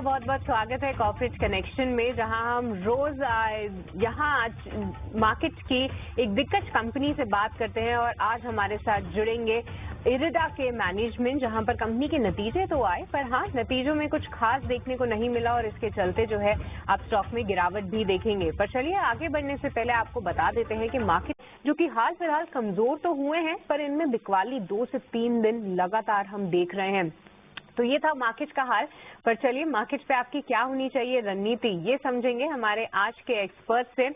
आपका बहुत बहुत स्वागत है कॉर्पोरेट कनेक्शन में, जहां हम रोज यहाँ मार्केट की एक दिग्गज कंपनी से बात करते हैं। और आज हमारे साथ जुड़ेंगे इरिडा के मैनेजमेंट, जहां पर कंपनी के नतीजे तो आए, पर हाँ, नतीजों में कुछ खास देखने को नहीं मिला और इसके चलते जो है आप स्टॉक में गिरावट भी देखेंगे। पर चलिए आगे बढ़ने से पहले आपको बता देते हैं कि मार्केट जो कि हाल फिलहाल कमजोर तो हुए हैं, पर इनमें बिकवाली 2 से 3 दिन लगातार हम देख रहे हैं। तो ये था मार्केट का हाल। पर चलिए मार्केट पे आपकी क्या होनी चाहिए रणनीति, ये समझेंगे हमारे आज के एक्सपर्ट से।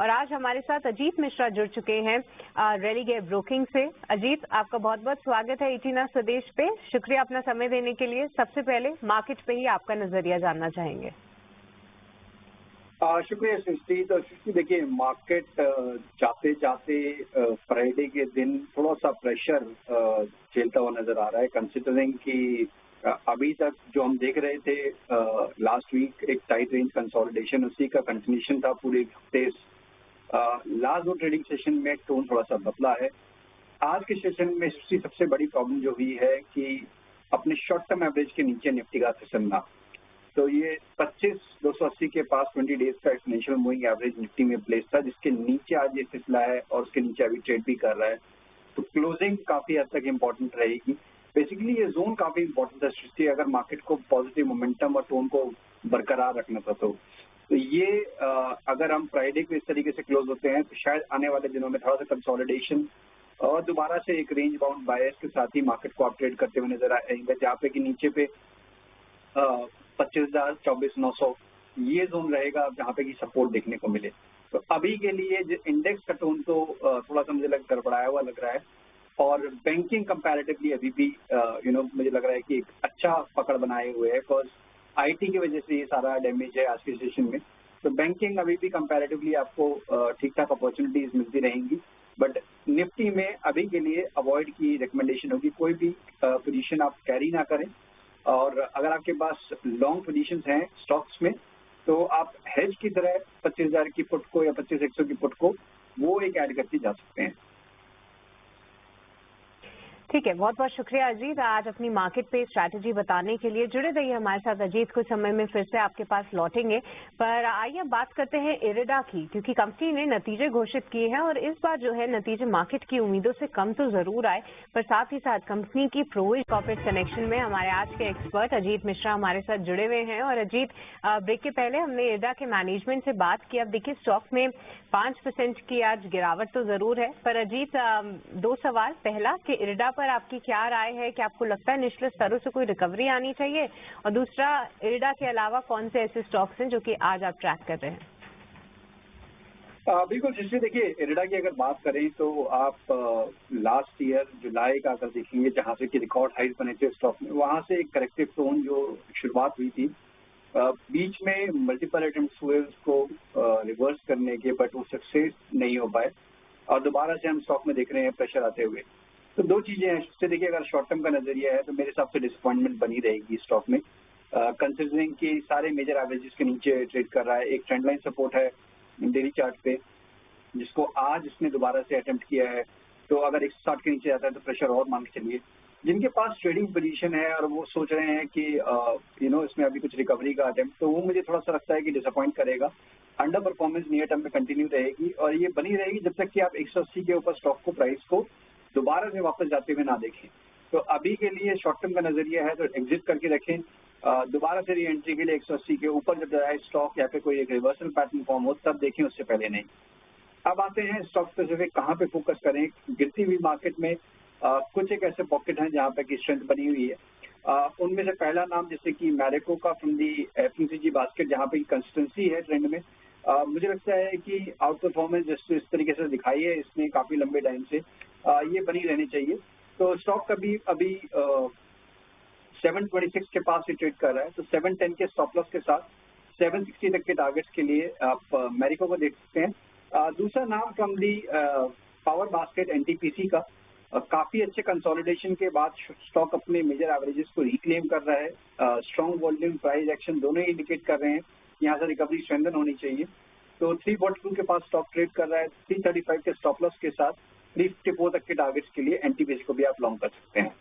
और आज हमारे साथ अजीत मिश्रा जुड़ चुके हैं रेलिगे ब्रोकिंग से। अजीत, आपका बहुत बहुत स्वागत है एटीना स्वदेश पे। शुक्रिया अपना समय देने के लिए। सबसे पहले मार्केट पे ही आपका नजरिया जानना चाहेंगे। शुक्रिया सृष्टि। तो सृष्टि देखिए, मार्केट जाते जाते फ्राइडे के दिन थोड़ा सा प्रेशर झेलता हुआ नजर आ रहा है, कंसिडरिंग कि अभी तक जो हम देख रहे थे लास्ट वीक एक टाइट रेंज कंसोलिडेशन, उसी का कंटिन्यूशन था पूरे हफ्ते। लास्ट दो ट्रेडिंग सेशन में टोन थोड़ा सा बदला है। आज के सेशन में सबसे बड़ी प्रॉब्लम जो हुई है कि अपने शॉर्ट टर्म एवरेज के नीचे निफ्टी का फिसलना। तो ये 25,280 के पास 20 डेज का एक्सपोनेंशियल मूविंग एवरेज निफ्टी में प्लेस था, जिसके नीचे आज ये फिसला है और उसके नीचे अभी ट्रेड भी कर रहा है। तो क्लोजिंग काफी हद तक इम्पोर्टेंट रहेगी। बेसिकली ये जोन काफी इम्पोर्टेंट था सृष्टि, अगर मार्केट को पॉजिटिव मोमेंटम और टोन को बरकरार रखना था। तो ये अगर हम फ्राइडे को इस तरीके से क्लोज होते हैं तो शायद आने वाले दिनों में थोड़ा सा कंसोलिडेशन और दोबारा से एक रेंज बाउंड बायस के साथ ही मार्केट को अपट्रेड करते हुए नजर आएंगे, जहाँ पे कि नीचे पे 25,000, 24,900 ये जोन रहेगा जहाँ पे कि सपोर्ट देखने को मिले। तो अभी के लिए इंडेक्स का टोन तो थोड़ा सा मुझे गड़बड़ाया हुआ लग रहा है, और बैंकिंग कंपैरेटिवली अभी भी मुझे लग रहा है कि एक अच्छा पकड़ बनाए हुए है, बिकॉज आईटी की वजह से ये सारा डैमेज है आज के सेशन में। तो बैंकिंग अभी भी कंपैरेटिवली आपको ठीक ठाक अपॉर्चुनिटीज मिलती रहेंगी, बट निफ्टी में अभी के लिए अवॉइड की रिकमेंडेशन होगी, कोई भी पोजीशन आप कैरी ना करें। और अगर आपके पास लॉन्ग पोजीशंस हैं स्टॉक्स में, तो आप हेज की तरह 25,000 की पुट को या 25,100 की पुट को वो एक ऐड करके जा सकते हैं। ठीक है, बहुत बहुत शुक्रिया अजीत, आज अपनी मार्केट पे स्ट्रैटेजी बताने के लिए। जुड़े रहिए हमारे साथ अजीत, कुछ समय में फिर से आपके पास लौटेंगे। पर आइए बात करते हैं इरिडा की, क्योंकि कंपनी ने नतीजे घोषित किए हैं और इस बार जो है नतीजे मार्केट की उम्मीदों से कम तो जरूर आए, पर साथ ही साथ कंपनी की प्रोविजन कॉर्पोरेट कनेक्शन में हमारे आज के एक्सपर्ट अजीत मिश्रा हमारे साथ जुड़े हुए हैं। और अजीत, ब्रेक के पहले हमने इरिडा के मैनेजमेंट से बात की। अब देखिए स्टॉक में 5% की आज गिरावट तो जरूर है, पर अजीत, 2 सवाल। पहला कि इरिडा पर आपकी क्या राय है, कि आपको लगता है निचले स्तरों से कोई रिकवरी आनी चाहिए, और दूसरा इरिडा के अलावा कौन से ऐसे स्टॉक्स हैं जो कि आज आप ट्रैक कर रहे हैं? बिल्कुल सृष्टि, देखिए इरिडा की अगर बात करें तो आप लास्ट ईयर जुलाई का अगर देखेंगे, जहां से कि रिकॉर्ड हाइट बने थे स्टॉक में, वहां से एक करेक्टिव टोन जो शुरुआत हुई थी, बीच में मल्टीपल अटेम्प्ट्स हुए उसको रिवर्स करने के, बट वो सक्सेस नहीं हो पाए और दोबारा से हम स्टॉक में देख रहे हैं प्रेशर आते हुए। तो दो चीजें हैं उससे, देखिए अगर शॉर्ट टर्म का नजरिया है तो मेरे हिसाब से डिसअपॉइंटमेंट बनी रहेगी स्टॉक में, कंसिडरिंग कि सारे मेजर एवरेजेस के नीचे ट्रेड कर रहा है। एक ट्रेंड लाइन सपोर्ट है डेली चार्ट पे, जिसको आज इसने दोबारा से अटेम्प्ट किया है, तो अगर 160 के नीचे जाता है तो प्रेशर और मान के चलिए। जिनके पास ट्रेडिंग पोजीशन है और वो सोच रहे हैं कि इसमें अभी कुछ रिकवरी का अटेम्प्ट, तो वो मुझे थोड़ा सा लगता है कि डिसअपॉइंट करेगा। अंडर परफॉर्मेंस नियर टर्म में कंटिन्यू रहेगी और ये बनी रहेगी जब तक कि आप 180 के ऊपर स्टॉक को प्राइस को दोबारा से वापस जाते हुए ना देखें। तो अभी के लिए शॉर्ट टर्म का नजरिया है तो एग्जिट करके रखें, दोबारा से री एंट्री के लिए 180 के ऊपर जब जाए स्टॉक या फिर कोई एक रिवर्सल पैटर्न फॉर्म हो तब देखें, उससे पहले नहीं। अब आते हैं स्टॉक स्पेसिफिक कहाँ पे फोकस करें। गिरती हुई मार्केट में कुछ एक ऐसे पॉकेट हैं जहाँ पे की स्ट्रेंथ बनी हुई है। उनमें से पहला नाम जैसे कि मैरिको का फ्रॉम दी एफएमसीजी बास्केट, जहाँ पे कंसिस्टेंसी है ट्रेंड में। मुझे लगता है कि आउट परफॉर्मेंस इस तरीके से दिखाई है इसने काफी लंबे टाइम से, ये बनी रहनी चाहिए। तो स्टॉक कभी अभी 726 के पास ही ट्रेड कर रहा है, तो 710 के स्टॉप लॉस के साथ 760 तक के टारगेट्स के लिए आप मैरिको को देख सकते हैं। दूसरा नाम from the power basket NTPC का, काफी अच्छे कंसोलिडेशन के बाद स्टॉक अपने मेजर एवरेजेस को रिक्लेम कर रहा है। स्ट्रॉन्ग वॉल्यूम प्राइस एक्शन दोनों ही इंडिकेट कर रहे हैं यहाँ से रिकवरी स्ट्रेंथन होनी चाहिए। तो 342 के पास स्टॉक ट्रेड कर रहा है, 335 के स्टॉप लॉस के साथ 354 तक के टारगेट्स के लिए एनटीपीसी को भी आप लॉन्ग कर सकते हैं।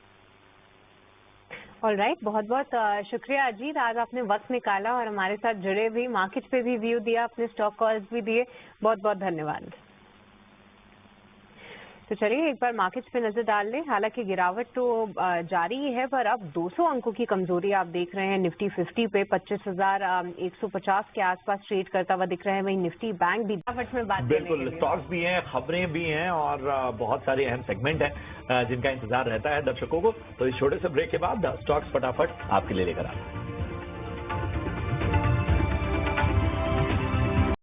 ऑलराइट, बहुत बहुत शुक्रिया अजीत, आज आपने वक्त निकाला और हमारे साथ जुड़े भी, मार्केट पे भी व्यू दिया, अपने स्टॉक कॉल्स भी दिए, बहुत बहुत धन्यवाद। तो चलिए एक बार मार्केट्स पे नजर डाल लें। हालांकि गिरावट तो जारी है, पर अब 200 अंकों की कमजोरी आप देख रहे हैं। निफ्टी 50 पे 25,150 के आसपास ट्रेड करता हुआ दिख रहा है। वहीं निफ्टी बैंक भी गिरावट में बात बिल्कुल, स्टॉक्स भी हैं, खबरें भी हैं और बहुत सारे अहम सेगमेंट हैं जिनका इंतजार रहता है दर्शकों को। तो इस छोटे से ब्रेक के बाद स्टॉक्स फटाफट आपके लिए लेकर आते हैं।